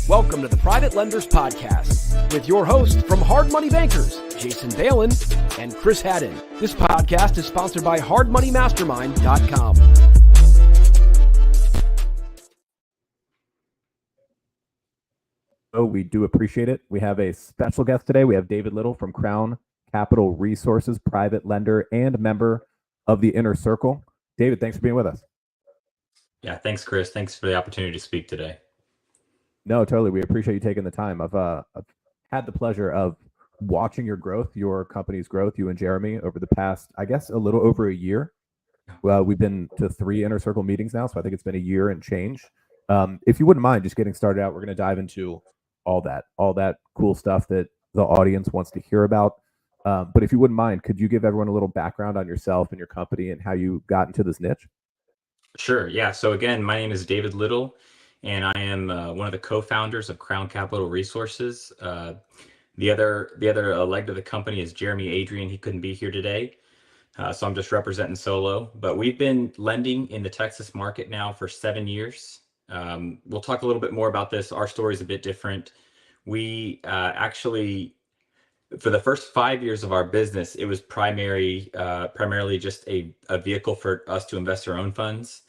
Welcome to the Private Lenders Podcast with your hosts from Hard Money Bankers, Jason Balin and Chris Haddon. This podcast is sponsored by HardMoneyMastermind.com. Oh, we do appreciate it. We have a special guest today. We have David Little from Crown Capital Resources, private lender and member of the Inner Circle. David, thanks for being with us. Yeah, thanks, Chris. Thanks for the opportunity to speak today. No, totally. We appreciate you taking the time. I've had the pleasure of watching your growth, your company's growth, you and Jeremy, over the past, I guess, a little over a year. Well, we've been to 3 Inner Circle meetings now, so I think it's been a year and change. If you wouldn't mind just getting started out, we're going to dive into all that cool stuff that the audience wants to hear about. But if you wouldn't mind, could you give everyone a little background on yourself and your company and how you got into this niche? Sure. Yeah. So again, my name is David Little, and I am one of the co-founders of Crown Capital Resources. The other leg of the company is Jeremy Adrian. He couldn't be here today, so I'm just representing solo. But we've been lending in the Texas market now for 7 years. We'll talk a little bit more about this. Our story is a bit different. We actually, for the first 5 years of our business, it was primarily just a vehicle for us to invest our own funds.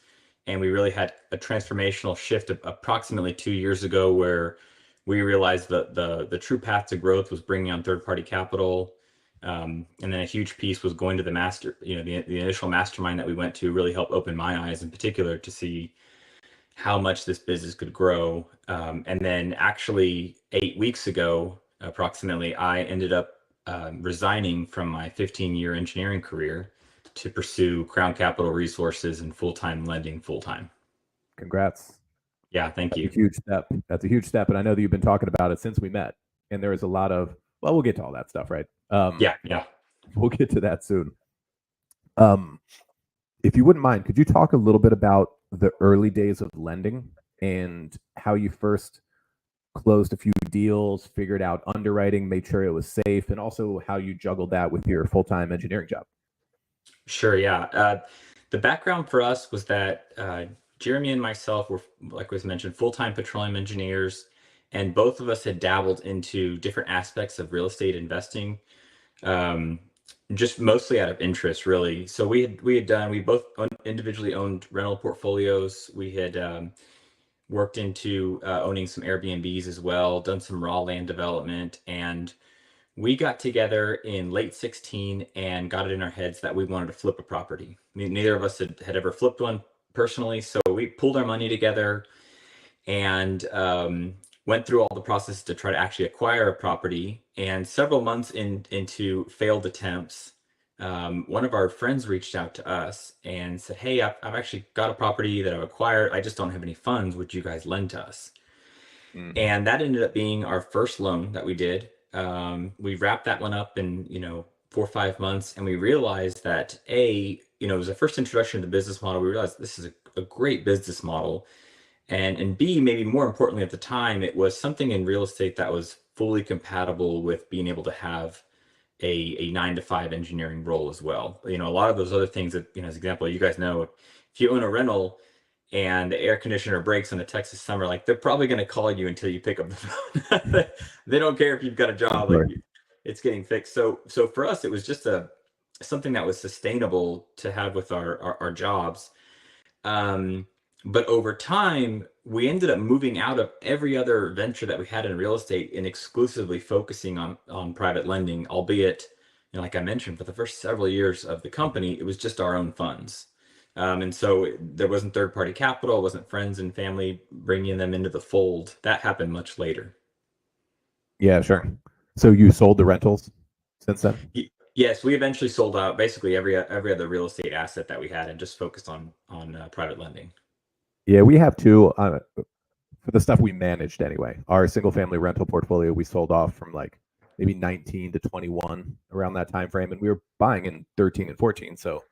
And we really had a transformational shift approximately 2 years ago, where we realized that the true path to growth was bringing on third-party capital. And then a huge piece was going to the initial mastermind that we went to really helped open my eyes in particular to see how much this business could grow. And then actually 8 weeks ago, approximately, I ended up resigning from my 15-year engineering career to pursue Crown Capital Resources and full-time lending full-time. Congrats. Yeah, thank you. That's a huge step. That's a huge step. And I know that you've been talking about it since we met. And there is a lot of, well, we'll get to all that stuff, right? Yeah. We'll get to that soon. If you wouldn't mind, could you talk a little bit about the early days of lending and how you first closed a few deals, figured out underwriting, made sure it was safe, and also how you juggled that with your full-time engineering job? Sure, yeah. The background for us was that Jeremy and myself were, like was mentioned, full-time petroleum engineers, and both of us had dabbled into different aspects of real estate investing, just mostly out of interest, really. So we both individually owned rental portfolios. We had worked into owning some Airbnbs as well, done some raw land development, and we got together in late 2016 and got it in our heads that we wanted to flip a property. Neither of us had ever flipped one personally, so we pulled our money together and went through all the process to try to actually acquire a property. And several months into failed attempts, one of our friends reached out to us and said, "Hey, I've actually got a property that I've acquired. I just don't have any funds. Would you guys lend to us?" Mm-hmm. And that ended up being our first loan that we did. We wrapped that one up in 4 or 5 months, and we realized that it was a first introduction to the business model. We realized this is a great business model, and B, maybe more importantly at the time, it was something in real estate that was fully compatible with being able to have a 9-to-5 engineering role as well. A lot of those other things that, as an example, you guys know, if you own a rental and the air conditioner breaks in the Texas summer, like, they're probably going to call you until you pick up the phone. They don't care if you've got a job, like, it's getting fixed. So for us, it was just something that was sustainable to have with our jobs. But over time, we ended up moving out of every other venture that we had in real estate and exclusively focusing on private lending, albeit, like I mentioned, for the first several years of the company, it was just our own funds. And so there wasn't third-party capital, it wasn't friends and family bringing them into the fold. That happened much later. Yeah, sure. So you sold the rentals since then? Yes, we eventually sold out basically every other real estate asset that we had and just focused on private lending. Yeah, we have two for the stuff we managed anyway. Our single-family rental portfolio we sold off from like maybe 19 to 21 around that time frame, and we were buying in 13 and 14, so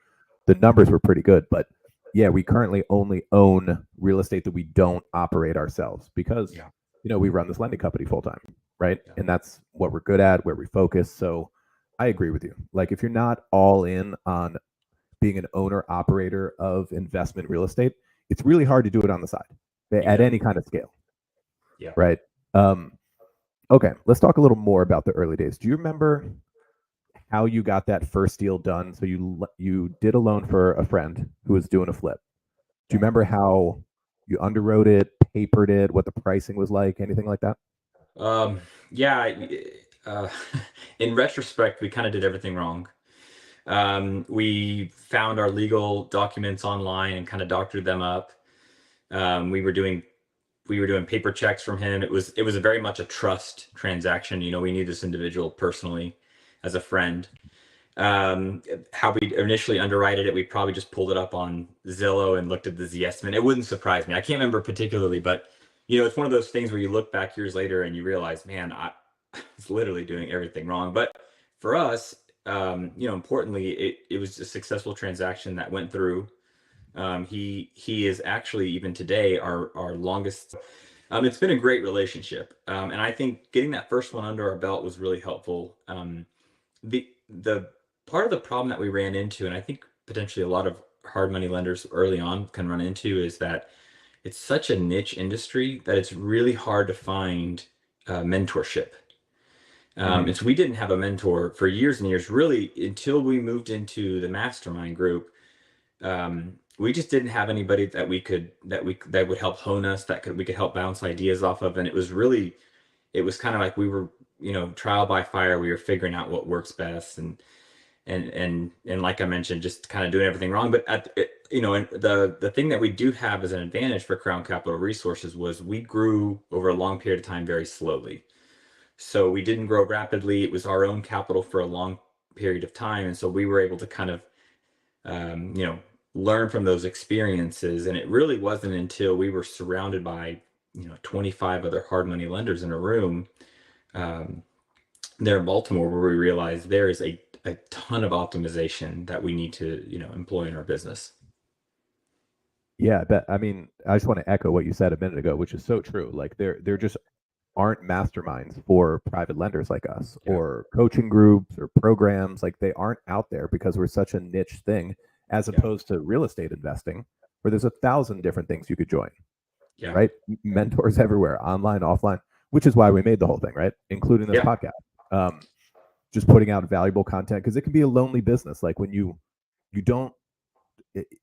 the numbers were pretty good. But yeah, we currently only own real estate that we don't operate ourselves because we run this lending company full time, right? Yeah. And that's what we're good at, where we focus. So I agree with you. Like, if you're not all in on being an owner operator of investment real estate, it's really hard to do it on the side at any kind of scale. Yeah. Right. Um, okay, let's talk a little more about the early days. Do you remember how you got that first deal done? So you did a loan for a friend who was doing a flip. Do you remember how you underwrote it, papered it, what the pricing was like, anything like that? Um, yeah, uh, in retrospect, we kind of did everything wrong. We found our legal documents online and kind of doctored them up. We were doing paper checks from him. It was a very much a trust transaction. We knew this individual personally as a friend. How we initially underwrite it, we probably just pulled it up on Zillow and looked at the Z estimate. It wouldn't surprise me. I can't remember particularly, but it's one of those things where you look back years later and you realize, man, I was literally doing everything wrong. But for us, importantly, it was a successful transaction that went through. He is actually even today our longest. It's been a great relationship, and I think getting that first one under our belt was really helpful. The part of the problem that we ran into, and I think potentially a lot of hard money lenders early on can run into, is that it's such a niche industry that it's really hard to find mentorship. Mm-hmm. And so we didn't have a mentor for years and years, really, until we moved into the mastermind group. We just didn't have anybody that would help hone us, we could help bounce ideas off of, and it was kind of like we were, trial by fire. We were figuring out what works best, and like I mentioned, just kind of doing everything wrong. But and the thing that we do have as an advantage for Crown Capital Resources was we grew over a long period of time very slowly. So we didn't grow rapidly. It was our own capital for a long period of time, and so we were able to kind of learn from those experiences. And it really wasn't until we were surrounded by 25 other hard money lenders in a room um, there in Baltimore, where we realized there is a ton of optimization that we need to employ in our business. Yeah, I mean, I just want to echo what you said a minute ago, which is so true. Like there just aren't masterminds for private lenders like us, Yeah. or coaching groups or programs. Like they aren't out there because we're such a niche thing, as Yeah. opposed to real estate investing, where there's 1,000 different things you could join, Yeah. right? Mentors everywhere, online, offline, which is why we made the whole thing, right? Including this Yeah. podcast. Just putting out valuable content, because it can be a lonely business. Like when you don't,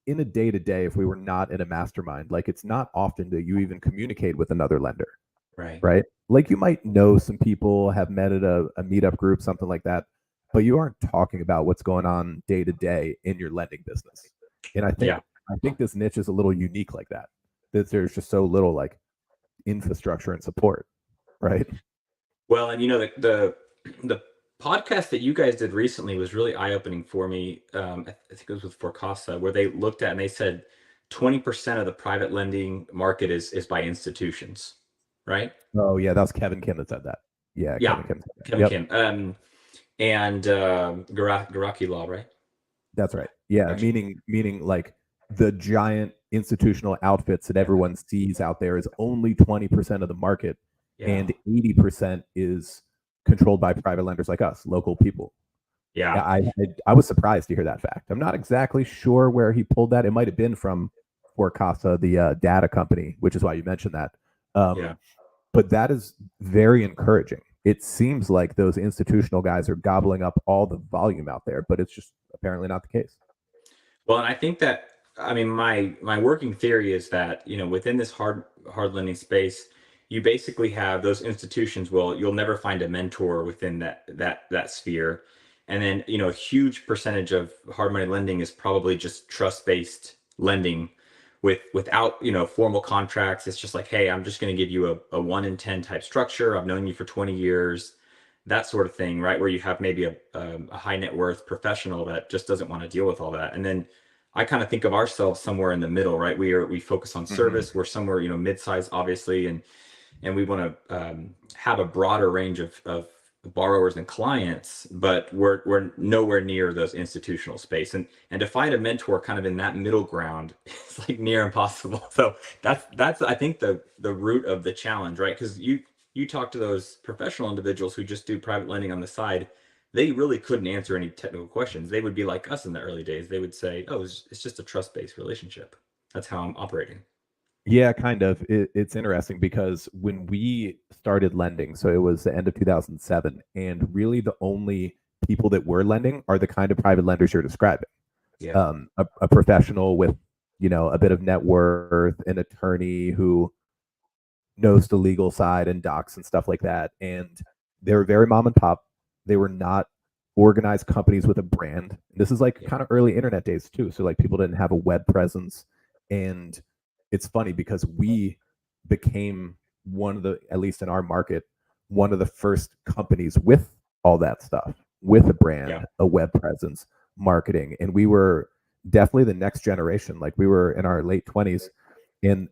in a day to day, if we were not in a mastermind, like it's not often that you even communicate with another lender, Right. right? Like you might know some people, have met at a meetup group, something like that, but you aren't talking about what's going on day to day in your lending business. And Yeah. I think this niche is a little unique like that. That there's just so little like infrastructure and support, right? Well, and the podcast that you guys did recently was really eye-opening for me. I think it was with Forcasa, where they looked at and they said 20% of the private lending market is by institutions, right? Oh yeah, that was Kevin Kim that said that. Yeah, Yeah, Kevin Kim said that. Kevin Yep, Kim. And Garaki Law, right? that's right. Yeah, Gotcha. meaning like the giant institutional outfits that everyone sees out there is only 20% of the market, Yeah. and 80% is controlled by private lenders like us, local people. Yeah. Yeah, I was surprised to hear that fact. I'm not exactly sure where he pulled that. It might have been from Forcasa, the data company, which is why you mentioned that. Yeah. But that is very encouraging. It seems like those institutional guys are gobbling up all the volume out there, but it's just apparently not the case. Well, and I think that, I mean, my working theory is that, within this hard lending space, you basically have those institutions. Well, you'll never find a mentor within that sphere. And then, a huge percentage of hard money lending is probably just trust-based lending without, formal contracts. It's just like, hey, I'm just going to give you a 1 in 10 type structure. I've known you for 20 years, that sort of thing, right? Where you have maybe a high net worth professional that just doesn't want to deal with all that. And then I kind of think of ourselves somewhere in the middle, right? We focus on service. We're somewhere, mid-size, obviously, and we want to have a broader range of borrowers and clients, but we're nowhere near those institutional space. And to find a mentor kind of in that middle ground is like near impossible. So that's I think the root of the challenge, right? Because you talk to those professional individuals who just do private lending on the side, they really couldn't answer any technical questions. They would be like us in the early days. They would say, "Oh, it's just a trust-based relationship. That's how I'm operating." Yeah, kind of. It's interesting because when we started lending, so it was the end of 2007, and really the only people that were lending are the kind of private lenders you're describing. Yeah. A professional with, a bit of net worth, an attorney who knows the legal side and docs and stuff like that. And they were very mom and pop. They were not organized companies with a brand. This is like Yeah. kind of early internet days too. So like people didn't have a web presence. And it's funny because we became one of the, at least in our market, one of the first companies with all that stuff, with a brand, Yeah. a web presence, marketing. And we were definitely the next generation. Like we were in our late 20s, and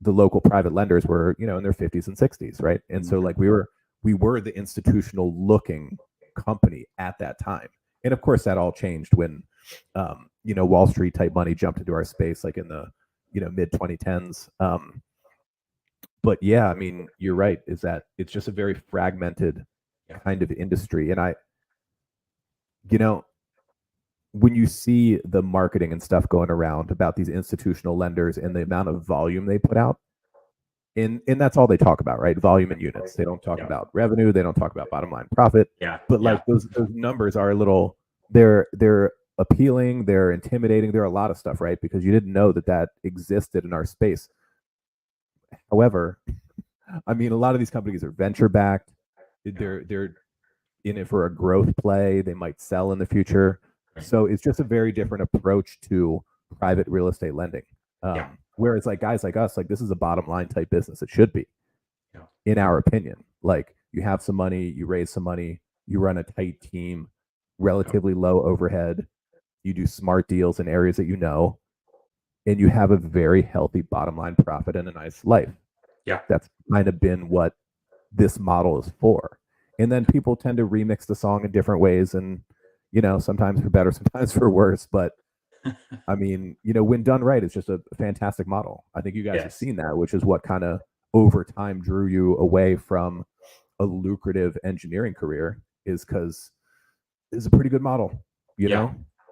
the local private lenders were, in their 50s and 60s, right? And so like we were the institutional looking company at that time. And of course that all changed when Wall Street type money jumped into our space like in the mid 2010s. But yeah, I mean, you're right, is that it's just a very fragmented kind of industry. And you know when you see the marketing and stuff going around about these institutional lenders and the amount of volume they put out, and that's all they talk about, right? Volume and units. They don't talk Yeah. about revenue. They don't talk about bottom line profit. Yeah. But like those numbers are a little, they're appealing, they're intimidating. There are a lot of stuff, right? Because you didn't know that existed in our space. However, I mean, a lot of these companies are venture backed. They're in it for a growth play. They might sell in the future. Right. So it's just a very different approach to private real estate lending. Whereas like guys like us, like this is a bottom line type business. It should be, in our opinion. Like you have some money, you raise some money, you run a tight team, relatively low overhead, you do smart deals in areas that and you have a very healthy bottom line profit and a nice life. Yeah. That's kind of been what this model is for. And then people tend to remix the song in different ways, and sometimes for better, sometimes for worse. But I mean, when done right, it's just a fantastic model. I think you guys have seen that, which is what kind of over time drew you away from a lucrative engineering career, is because it's a pretty good model.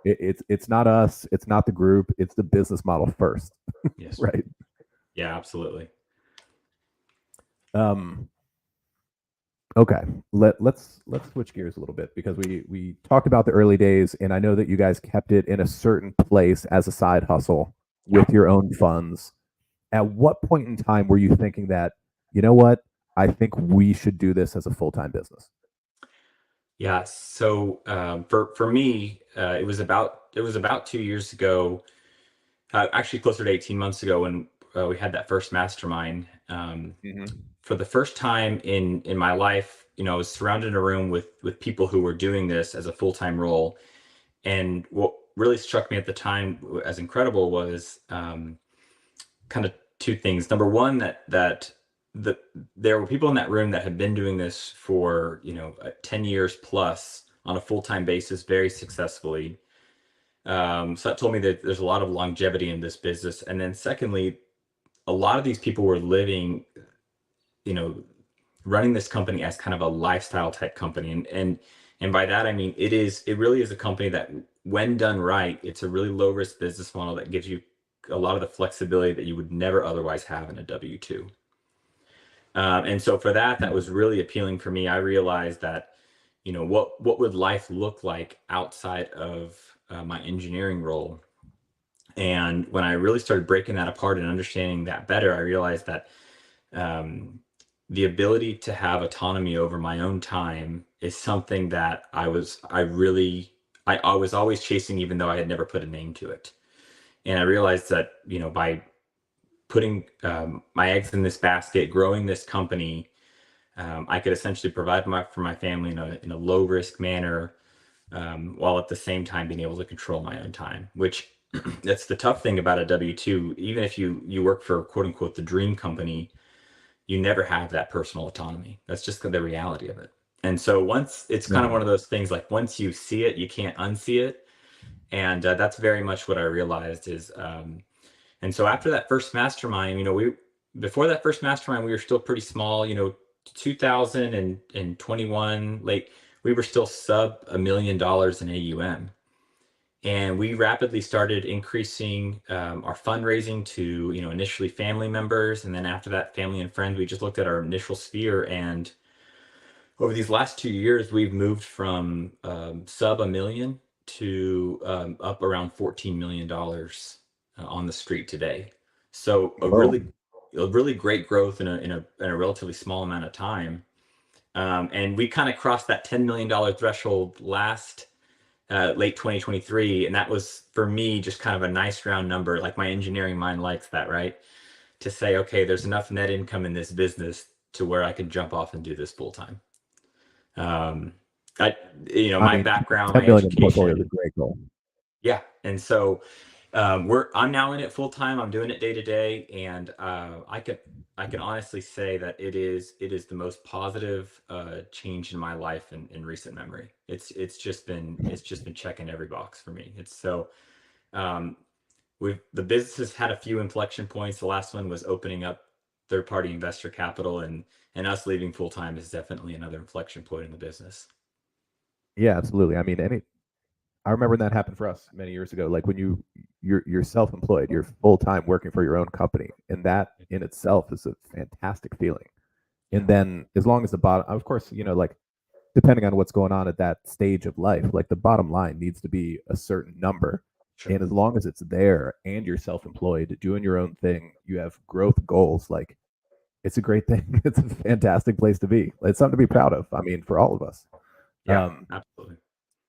It's not us, it's not the group, it's the business model first. Yes. Right. Yeah, absolutely. Okay, let's switch gears a little bit, because we talked about the early days, and I know that you guys kept it in a certain place as a side hustle with your own funds. At what point in time were you thinking that, you know what, I think we should do this as a full-time business? Yeah. So for me, it was about 2 years ago, actually closer to 18 months ago, when we had that first mastermind. For the first time in my life, I was surrounded in a room with people who were doing this as a full-time role. And what really struck me at the time as incredible was kind of two things. Number one, that there were people in that room that had been doing this for 10 years plus on a full-time basis very successfully. So that told me that there's a lot of longevity in this business. And then secondly, a lot of these people were living, running this company as kind of a lifestyle type company. And by that, I mean, it really is a company that, when done right, it's a really low risk business model that gives you a lot of the flexibility that you would never otherwise have in a W-2. And so for that was really appealing for me. I realized that, what would life look like outside of my engineering role? And when I really started breaking that apart and understanding that better, I realized that the ability to have autonomy over my own time is something that I was always chasing, even though I had never put a name to it. And I realized that, by putting my eggs in this basket, growing this company, I could essentially provide for my family in a low risk manner, while at the same time being able to control my own time, which that's the tough thing about a W-2. Even if you work for, quote unquote, the dream company, you never have that personal autonomy. That's just the reality of it. And so once it's kind of one of those things, like once you see it, you can't unsee it. And that's very much what I realized is, and so after that first mastermind, before that first mastermind, we were still pretty small, 2021 late, we were still sub $1 million in AUM. And we rapidly started increasing our fundraising to, initially family members. And then after that, family and friends. We just looked at our initial sphere. And over these last 2 years, we've moved from sub $1 million to up around $14 million on the street today. So Whoa. a really great growth in a relatively small amount of time. And we kind of crossed that $10 million threshold late 2023. And that was, for me, just kind of a nice round number. Like, my engineering mind likes that, right? To say, okay, there's enough net income in this business to where I can jump off and do this full time. I, I my mean, background, 10 my million in portfolio is a education. great goal. Yeah. And so I'm now in it full time. I'm doing it day to day. And I can honestly say that it is the most positive change in my life in recent memory. It's just been checking every box for me. It's so um, the business has had a few inflection points. The last one was opening up third party investor capital, and us leaving full time is definitely another inflection point in the business. Yeah, absolutely. I mean, I remember when that happened for us many years ago. Like, when you're self-employed, you're full-time working for your own company, and that in itself is a fantastic feeling. Yeah. And then, as long as the bottom, of course, like, depending on what's going on at that stage of life, like, the bottom line needs to be a certain number. Sure. And as long as it's there and you're self-employed, doing your own thing, you have growth goals, like, it's a great thing. It's a fantastic place to be. It's something to be proud of. I mean, for all of us. Yeah, absolutely.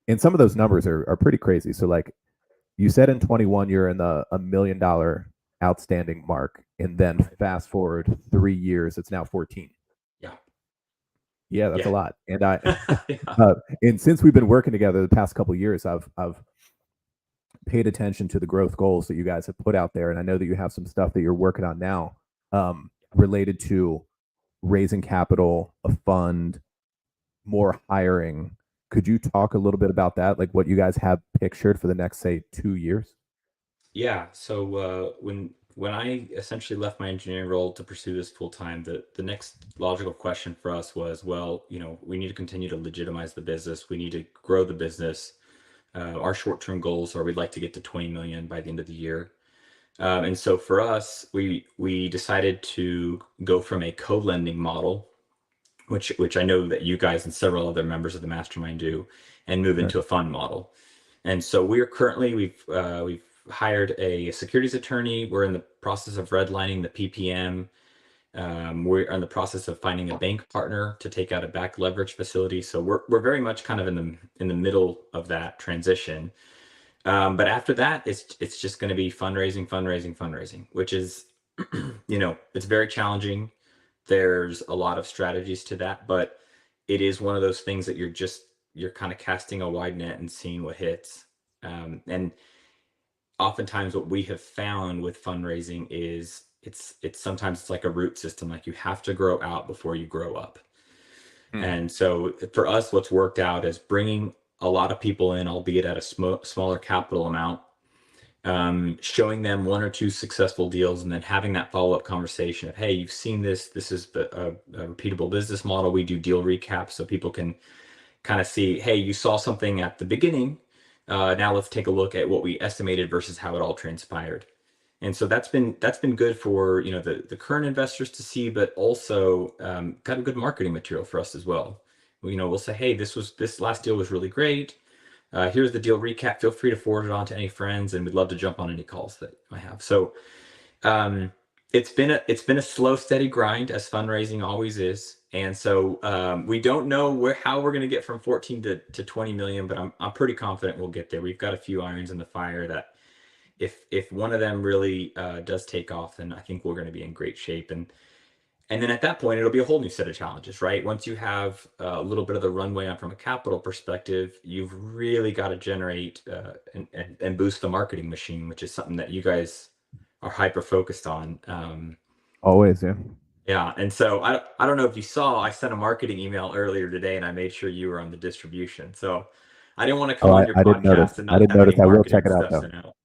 And some of those numbers are pretty crazy. So, like, you said in 21 you're in the $1 million outstanding mark, and then fast forward 3 years, it's now 14. Yeah. Yeah, that's a lot. And Yeah. and since we've been working together the past couple of years, I've paid attention to the growth goals that you guys have put out there, and I know that you have some stuff that you're working on now, related to raising capital, a fund, more hiring. Could you talk a little bit about that, like what you guys have pictured for the next, say, 2 years? Yeah. So when I essentially left my engineering role to pursue this full time, the next logical question for us was, well, we need to continue to legitimize the business. We need to grow the business. Our short-term goals are we'd like to get to 20 million by the end of the year. And so for us, we decided to go from a co-lending model, which I know that you guys and several other members of the mastermind do, and move into a fund model. And so we've hired a securities attorney. We're in the process of redlining the PPM. We're in the process of finding a bank partner to take out a back leverage facility. So we're very much kind of in the middle of that transition. But after that, it's just going to be fundraising, which is, it's very challenging. There's a lot of strategies to that, but it is one of those things that you're kind of casting a wide net and seeing what hits. And oftentimes what we have found with fundraising is it's sometimes it's like a root system, like you have to grow out before you grow up. And so for us, what's worked out is bringing a lot of people in, albeit at a smaller capital amount, showing them one or two successful deals, and then having that follow-up conversation of, hey, you've seen this is a repeatable business model. We do deal recaps so people can kind of see, hey, you saw something at the beginning, now let's take a look at what we estimated versus how it all transpired. And so that's been good for the current investors to see, but also kind of good marketing material for us as well. We'll say, hey, this last deal was really great. Here's the deal recap. Feel free to forward it on to any friends, and we'd love to jump on any calls that I have. So it's been a slow, steady grind, as fundraising always is. And so we don't know how we're going to get from 14 to 20 million, but I'm pretty confident we'll get there. We've got a few irons in the fire that if one of them really does take off, then I think we're going to be in great shape. And then at that point, it'll be a whole new set of challenges, right? Once you have a little bit of the runway on from a capital perspective, you've really got to generate and boost the marketing machine, which is something that you guys are hyper focused on. Always, yeah. Yeah, and so I don't know if you saw, I sent a marketing email earlier today, and I made sure you were on the distribution. So I didn't want to come Oh, on your I didn't notice. podcast and I not didn't have any notice. I will check marketing it out, stuff though. sent out.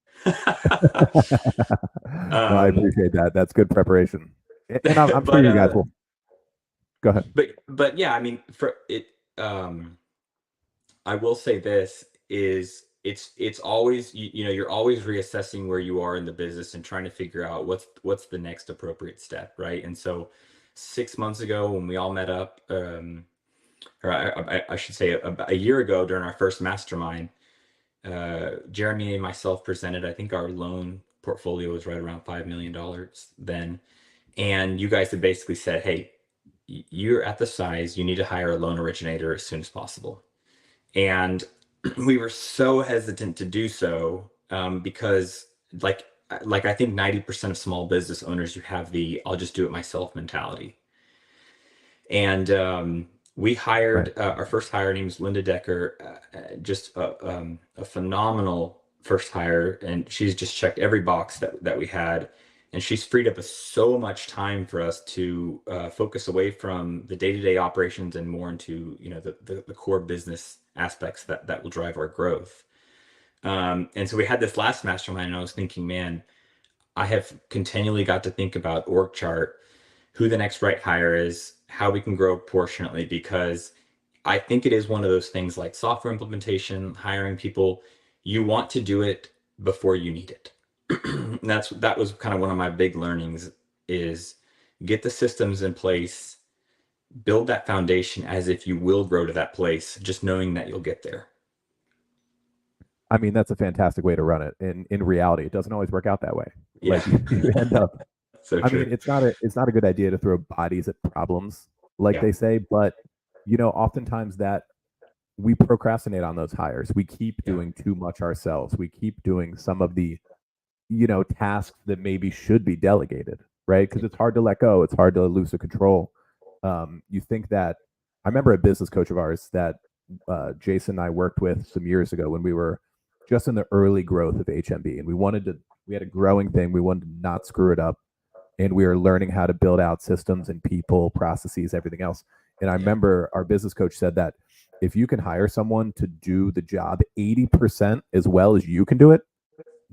No, I appreciate that. That's good preparation. And I'm sure But you guys will. Go ahead. but yeah, I mean, for it, I will say this is it's always, you're always reassessing where you are in the business and trying to figure out what's the next appropriate step, right? And so 6 months ago when we all met up, or I should say a year ago during our first mastermind, Jeremy and myself presented, I think our loan portfolio was right around $5 million then. And you guys had basically said, hey, you're at the size, you need to hire a loan originator as soon as possible. And we were so hesitant to do so, because like I think 90% of small business owners, you have the I'll just do it myself mentality. And we hired our first hire. Her name's Linda Decker, just a phenomenal first hire, and she's just checked every box that we had, and she's freed up so much time for us to focus away from the day-to-day operations and more into the core business aspects that will drive our growth. And so we had this last mastermind, and I was thinking, man, I have continually got to think about org chart, who the next right hire is, how we can grow proportionately, because I think it is one of those things like software implementation, hiring people, you want to do it before you need it. And that was kind of one of my big learnings, is get the systems in place, build that foundation as if you will grow to that place, just knowing that you'll get there. I mean, that's a fantastic way to run it. In reality, it doesn't always work out that way. Yeah. Like you end up. So I true. mean, it's not a good idea to throw bodies at problems, like they say. But oftentimes that we procrastinate on those hires. We keep doing too much ourselves. We keep doing some of the tasks that maybe should be delegated, right? Because it's hard to let go. It's hard to lose the control. You think that. I remember a business coach of ours that Jason and I worked with some years ago when we were just in the early growth of HMB, and we had a growing thing. We wanted to not screw it up, and we were learning how to build out systems and people, processes, everything else. And I remember our business coach said that if you can hire someone to do the job 80% as well as you can do it,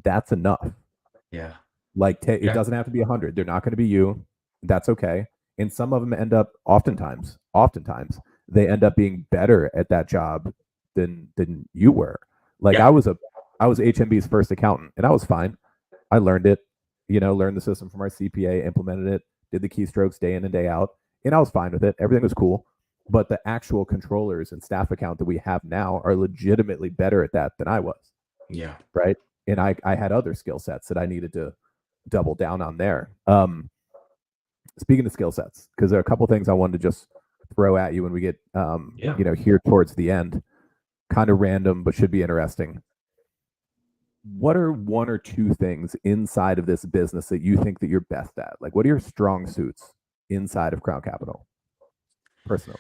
that's enough. Yeah. Like it doesn't have to be 100. They're not going to be you. That's okay. And some of them end up, oftentimes, they end up being better at that job than you were. Like I was HMB's first accountant, and I was fine. I learned it, learned the system from our CPA, implemented it, did the keystrokes day in and day out, and I was fine with it. Everything was cool. But the actual controllers and staff account that we have now are legitimately better at that than I was. Yeah. Right. And I had other skill sets that I needed to double down on there. Speaking of skill sets, because there are a couple things I wanted to just throw at you when we get here towards the end. Kind of random, but should be interesting. What are one or two things inside of this business that you think that you're best at? Like, what are your strong suits inside of Crown Capital, personally?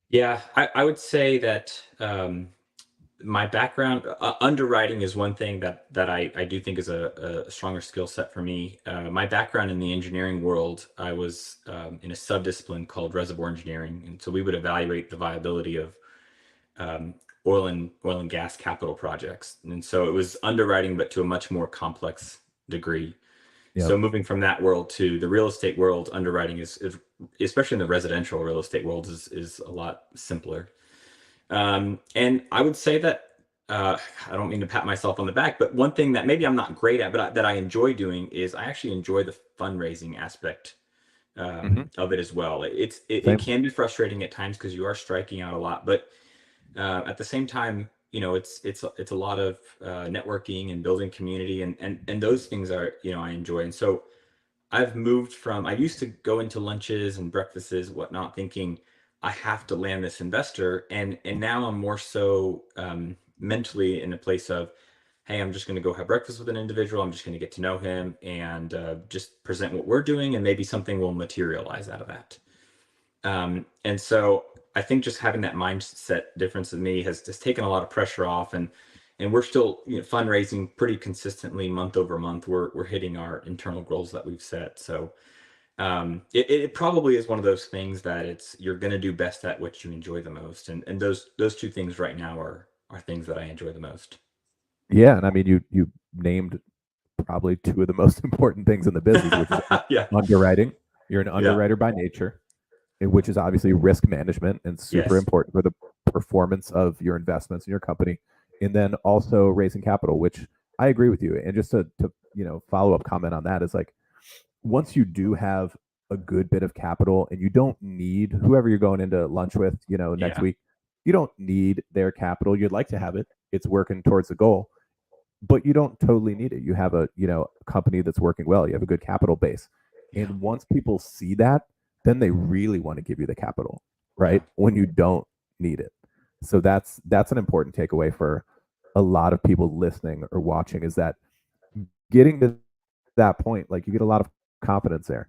Yeah, I would say that my background, underwriting is one thing that I do think is a stronger skill set for me. My background in the engineering world, I was in a subdiscipline called reservoir engineering, and so we would evaluate the viability of oil and gas capital projects, and so it was underwriting, but to a much more complex degree. Yep. So moving from that world to the real estate world, underwriting is especially in the residential real estate world, is a lot simpler. And I would say that I don't mean to pat myself on the back, but one thing that maybe I'm not great at, but that I enjoy doing, is I actually enjoy the fundraising aspect of it as well. It can be frustrating at times because you are striking out a lot, but at the same time, it's a lot of networking and building community, and those things are, I enjoy. And so I've moved from, I used to go into lunches and breakfasts, whatnot, thinking I have to land this investor. And now I'm more so mentally in a place of, hey, I'm just going to go have breakfast with an individual. I'm just going to get to know him and just present what we're doing, and maybe something will materialize out of that. And so I think just having that mindset difference in me has taken a lot of pressure off, and we're still fundraising pretty consistently month over month. We're hitting our internal goals that we've set. So it probably is one of those things that you're going to do best at what you enjoy the most, and those two things right now are things that I enjoy the most. Yeah, and I mean you named probably two of the most important things in the business, which is underwriting. You're an underwriter by nature, which is obviously risk management and super important for the performance of your investments in your company. and then also raising capital, which I agree with you. And just to follow up comment on that is like, once you do have a good bit of capital and you don't need whoever you're going into lunch with, next week, you don't need their capital. You'd like to have it. It's working towards the goal, but you don't totally need it. You have a company that's working well. You have a good capital base. And once people see that, then they really want to give you the capital, right? When you don't need it. So that's an important takeaway for a lot of people listening or watching, is that getting to that point, like, you get a lot of confidence there,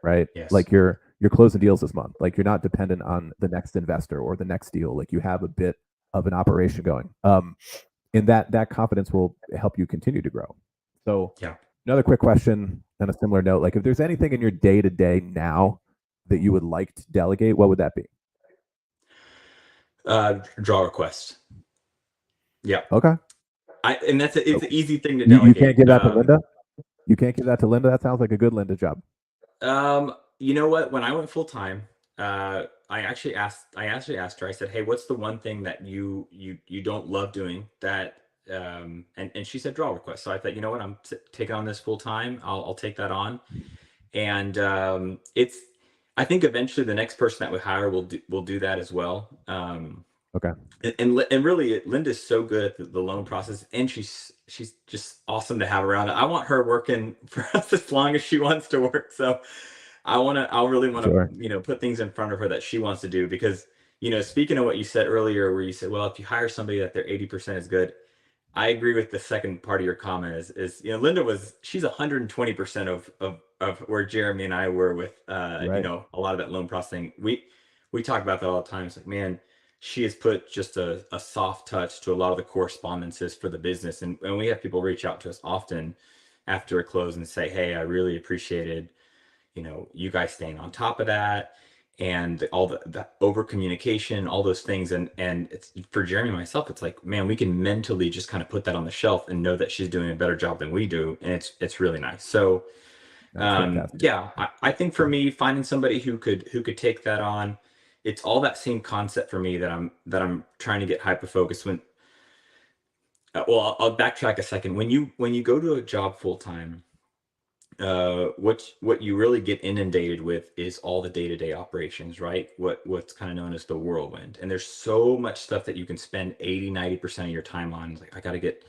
right? Yes. Like you're closing deals this month. Like, you're not dependent on the next investor or the next deal. Like, you have a bit of an operation going. And that confidence will help you continue to grow. So another quick question on a similar note, like, if there's anything in your day-to-day now that you would like to delegate, what would that be? Draw request. Yeah. Okay. And it's an easy thing to delegate. You can't give that to Linda? You can't give that to Linda? That sounds like a good Linda job. You know what? When I went full time, I actually asked her, I said, hey, what's the one thing that you don't love doing that, and she said draw request. So I thought, you know what, I'm taking on this full time. I'll take that on. And, I think eventually the next person that we hire will do that as well. Okay. And really, Linda's so good at the loan process, and she's just awesome to have around. I want her working for us as long as she wants to work. So I really want to, put things in front of her that she wants to do, because, speaking of what you said earlier, where you said, well, if you hire somebody that they're 80% is good. I agree with the second part of your comment is Linda she's 120% of where Jeremy and I were with, right. A lot of that loan processing. We talk about that all the time. It's like, man, she has put just a soft touch to a lot of the correspondences for the business. And we have people reach out to us often after a close and say, hey, I really appreciated, you guys staying on top of that, and all the over communication, all those things. And it's, for Jeremy and myself, it's like, man, we can mentally just kind of put that on the shelf and know that she's doing a better job than we do. And it's really nice. So, I think for me, finding somebody who could take that on, it's all that same concept for me that I'm trying to get hyper focused when. Well, I'll backtrack a second. When you go to a job full time, what you really get inundated with is all the day-to-day operations, right? What's kind of known as the whirlwind. And there's so much stuff that you can spend 80-90% of your time on. Like, I got to get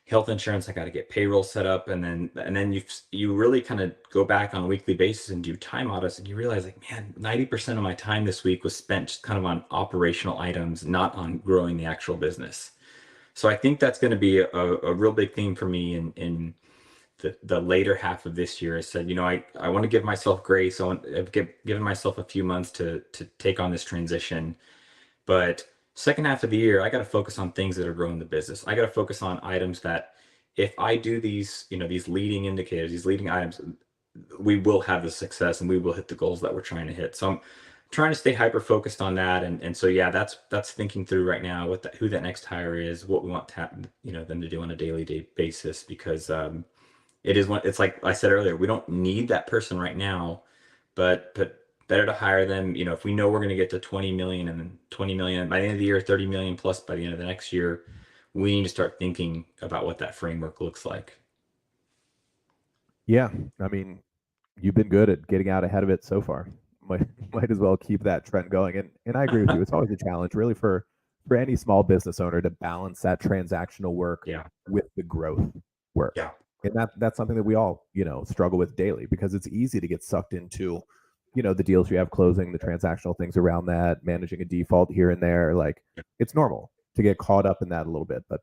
health insurance, I got to get payroll set up, and then you really kind of go back on a weekly basis and do time audits, and you realize, like, man, 90% of my time this week was spent just kind of on operational items, not on growing the actual business. So I think that's going to be a real big theme for me in the later half of this year. I said, I want to give myself grace. I've given myself a few months to take on this transition, but second half of the year, I got to focus on things that are growing the business. I got to focus on items that, if I do these, these leading indicators, these leading items, we will have the success and we will hit the goals that we're trying to hit. So I'm trying to stay hyper focused on that. And so, that's thinking through right now who that next hire is, what we want to have, them to do on a daily basis, because, it's like I said earlier, we don't need that person right now, but better to hire them. If we know we're going to get to 20 million, and then 20 million by the end of the year, 30 million plus by the end of the next year, we need to start thinking about what that framework looks like. Yeah. I mean, you've been good at getting out ahead of it so far. Might as well keep that trend going. And I agree with you. It's always a challenge, really, for any small business owner to balance that transactional work with the growth work. Yeah. And that's something that we all, struggle with daily, because it's easy to get sucked into, the deals you have closing, the transactional things around that, managing a default here and there. Like, it's normal to get caught up in that a little bit, but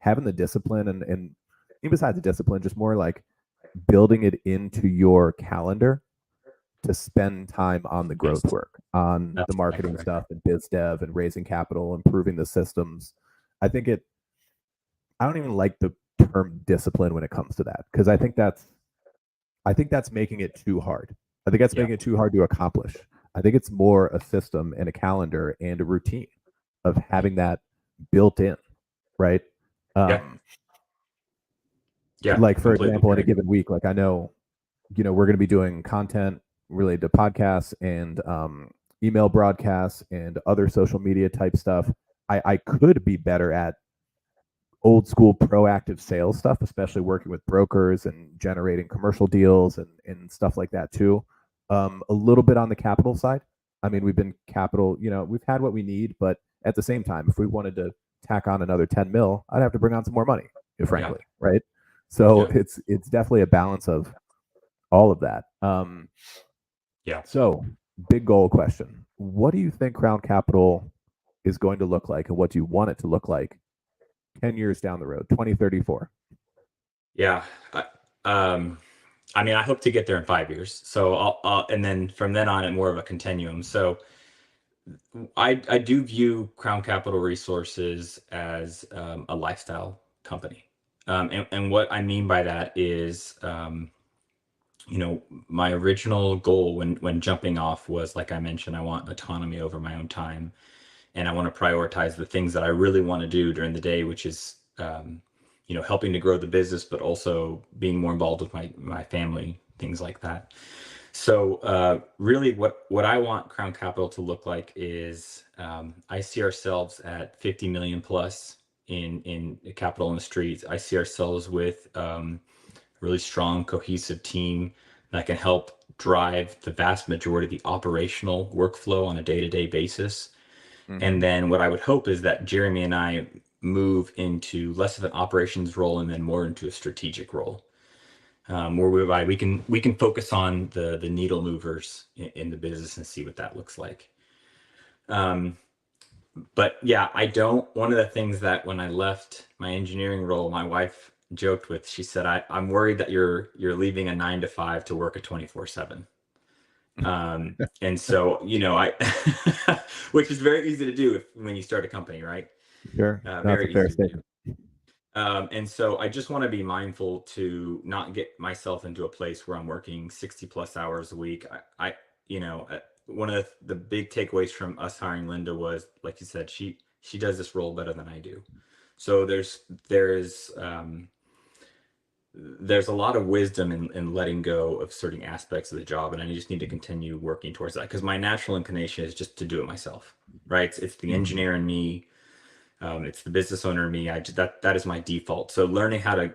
having the discipline and even besides the discipline, just more like building it into your calendar to spend time on the growth work, on the marketing stuff and biz dev and raising capital, improving the systems. I don't even like the term discipline when it comes to that, because I think that's making it too hard. I think that's making it too hard to accomplish. I think it's more a system and a calendar and a routine of having that built in, right? Like, for example, in a given week, like, I know, we're going to be doing content related to podcasts and email broadcasts and other social media type stuff. I could be better at old school proactive sales stuff, especially working with brokers and generating commercial deals and stuff like that too. A little bit on the capital side. I mean, we've been capital, we've had what we need, but at the same time, if we wanted to tack on another 10 mil, I'd have to bring on some more money, frankly, right? So it's definitely a balance of all of that. So big goal question. What do you think Crown Capital is going to look like, and what do you want it to look like 10 years down the road, 2034? Yeah. I mean, I hope to get there in 5 years. So I'll and then from then on, more of a continuum. So I do view Crown Capital Resources as a lifestyle company. And what I mean by that is, my original goal when jumping off was, like I mentioned, I want autonomy over my own time. And I want to prioritize the things that I really want to do during the day, which is, helping to grow the business, but also being more involved with my family, things like that. So really what I want Crown Capital to look like is, I see ourselves at 50 million plus in capital in the streets. I see ourselves with really strong, cohesive team that can help drive the vast majority of the operational workflow on a day-to-day basis. Mm-hmm. And then what I would hope is that Jeremy and I move into less of an operations role and then more into a strategic role, where we can focus on the needle movers in the business and see what that looks like. But yeah, one of the things that when I left my engineering role, my wife joked with, she said, I'm worried that you're leaving a 9-to-5 to work a 24/7. And so, which is very easy to do when you start a company, right? Sure. Very easy to do. And so I just want to be mindful to not get myself into a place where I'm working 60 plus hours a week. One of the big takeaways from us hiring Linda was, like you said, she does this role better than I do. So there's a lot of wisdom in letting go of certain aspects of the job, and I just need to continue working towards that, because my natural inclination is just to do it myself, right? It's the engineer in me, it's the business owner in me. That is my default. So learning how to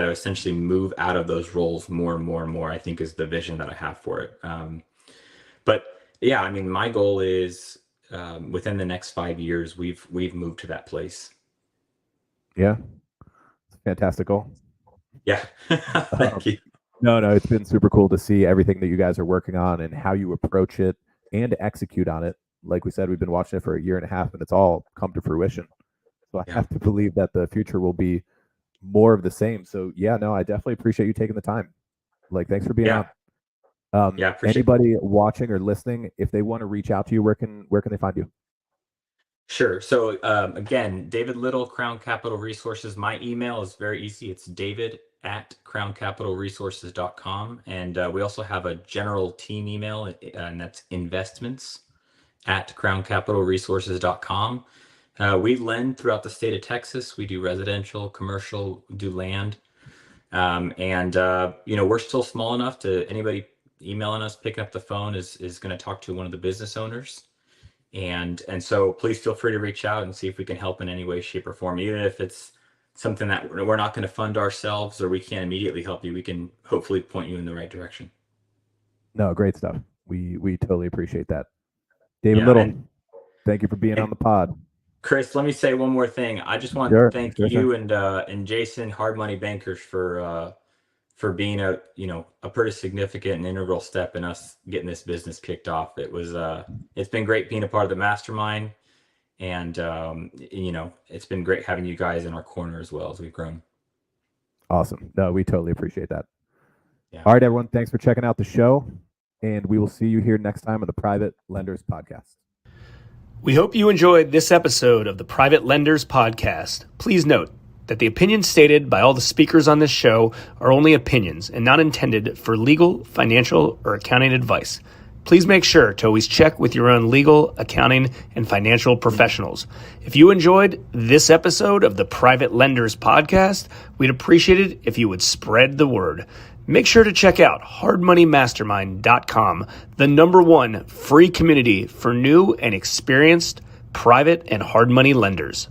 essentially move out of those roles more and more and more, I think, is the vision that I have for it. But yeah, I mean, my goal is within the next 5 years, we've moved to that place. Yeah, it's a fantastic goal. Yeah. Thank you. No, it's been super cool to see everything that you guys are working on and how you approach it and execute on it. Like we said, we've been watching it for 1.5 years, and it's all come to fruition. So I have to believe that the future will be more of the same. So yeah, no, I definitely appreciate you taking the time. Like, thanks for being on. Anybody watching or listening, if they want to reach out to you, where can they find you? Sure. So again, David Little, Crown Capital Resources. My email is very easy. It's david@crowncapitalresources.com. And we also have a general team email, and that's investments@crowncapitalresources.com. We lend throughout the state of Texas. We do residential, commercial, do land. We're still small enough to anybody emailing us, picking up the phone is going to talk to one of the business owners. And so please feel free to reach out and see if we can help in any way, shape, or form. Even if it's something that we're not going to fund ourselves or we can't immediately help you, we can hopefully point you in the right direction. No, great stuff. We totally appreciate that. David Little, thank you for being on the pod. Chris, let me say one more thing. I just want to thank you and Jason, Hard Money Bankers, for being a pretty significant and integral step in us getting this business kicked off. It's been great being a part of the mastermind, and it's been great having you guys in our corner as well as we've grown. Awesome. No, we totally appreciate that. Yeah. All right, everyone. Thanks for checking out the show, and we will see you here next time on the Private Lenders Podcast. We hope you enjoyed this episode of the Private Lenders Podcast. Please note that the opinions stated by all the speakers on this show are only opinions and not intended for legal, financial, or accounting advice. Please make sure to always check with your own legal, accounting, and financial professionals. If you enjoyed this episode of the Private Lenders Podcast, we'd appreciate it if you would spread the word. Make sure to check out hardmoneymastermind.com, the #1 free community for new and experienced private and hard money lenders.